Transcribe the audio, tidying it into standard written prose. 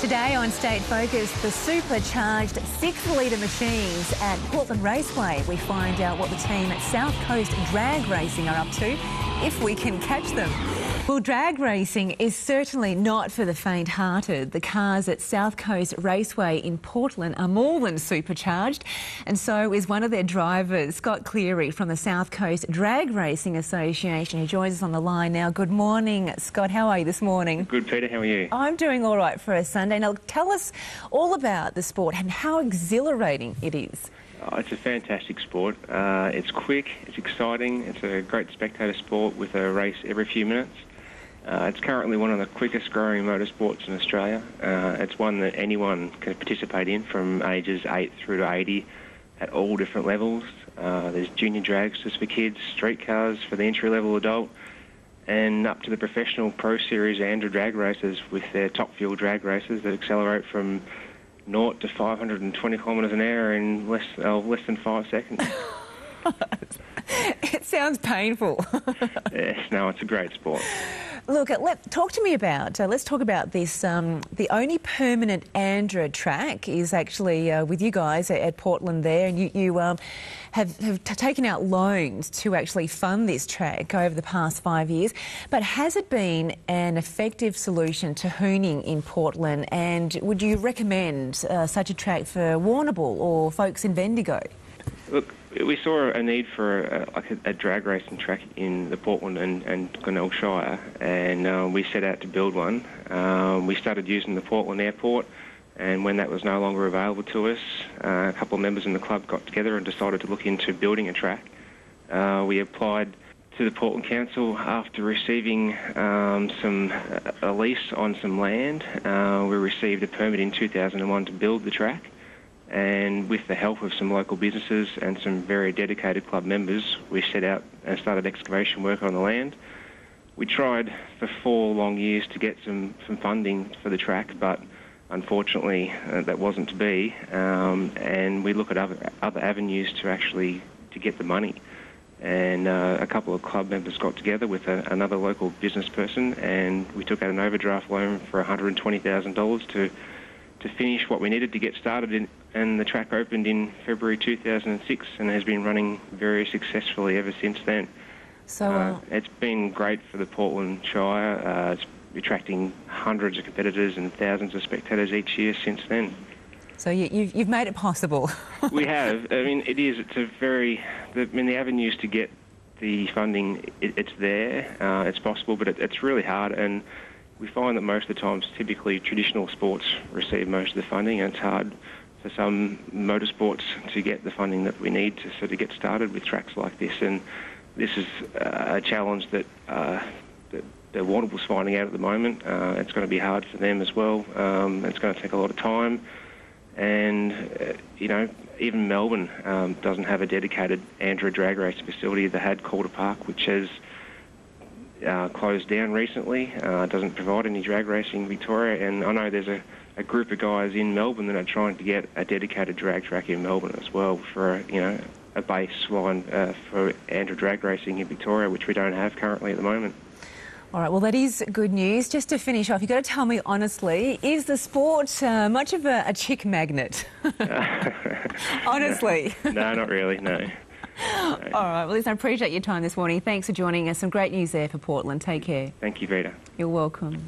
Today on State Focus, the supercharged 6-litre machines at Portland Raceway. We find out what the team at South Coast Drag Racing are up to, if we can catch them. Well, drag racing is certainly not for the faint-hearted. The cars at South Coast Raceway in Portland are more than supercharged, and so is one of their drivers, Scott Cleary from the South Coast Drag Racing Association, who joins us on the line now. Good morning, Scott. How are you this morning? Good, Peter. How are you? I'm doing all right for a Sunday. Now, tell us all about the sport and how exhilarating it is. Oh, it's a fantastic sport. It's quick, it's exciting, it's a great spectator sport with a race every few minutes. It's currently one of the quickest growing motorsports in Australia. It's one that anyone can participate in from ages 8 through to 80 at all different levels. There's junior dragsters for kids, street cars for the entry-level adult, and up to the professional Pro Series Andrew drag racers with their top fuel drag races that accelerate from 0 to 520 kilometres an hour in less than 5 seconds. It sounds painful. Yes, no, it's a great sport. Look, let's talk about this. The only permanent Andrew track is actually with you guys at Portland there, and you have taken out loans to actually fund this track over the past 5 years. But has it been an effective solution to hooning in Portland, and would you recommend such a track for Warrnambool or folks in Bendigo? Look, we saw a need for a drag racing track in the Portland and Glenelg Shire, and we set out to build one. We started using the Portland Airport, and when that was no longer available to us, a couple of members in the club got together and decided to look into building a track. We applied to the Portland Council after receiving a lease on some land. We received a permit in 2001 to build the track. And with the help of some local businesses and some very dedicated club members, we set out and started excavation work on the land. We tried for 4 long years to get some funding for the track, but unfortunately that wasn't to be. And we look at other avenues to get the money. And a couple of club members got together with another local business person, and we took out an overdraft loan for $120,000 to finish what we needed to get started, and the track opened in February 2006 and has been running very successfully ever since then. So it's been great for the Portland Shire. It's attracting hundreds of competitors and thousands of spectators each year since then. So you've made it possible. We have. I mean, the avenues to get the funding, it's there. It's possible, but it's really hard, and we find that most of the times, typically, traditional sports receive most of the funding, and it's hard for some motorsports to get the funding that we need to sort of get started with tracks like this. And this is a challenge that Warrnambool's finding out at the moment. It's going to be hard for them as well. It's going to take a lot of time. And, even Melbourne doesn't have a dedicated Andrew drag racing facility. They had Calder Park, which has closed down recently. Doesn't provide any drag racing in Victoria, and I know there's a group of guys in Melbourne that are trying to get a dedicated drag track in Melbourne as well for a baseline for Andrew drag racing in Victoria, which we don't have currently at the moment. All right, well, that is good news. Just to finish off, you've got to tell me honestly, is the sport much of a chick magnet? Honestly. No, not really, no. All right, well, listen, I appreciate your time this morning. Thanks for joining us. Some great news there for Portland. Take care. Thank you, Vita. You're welcome.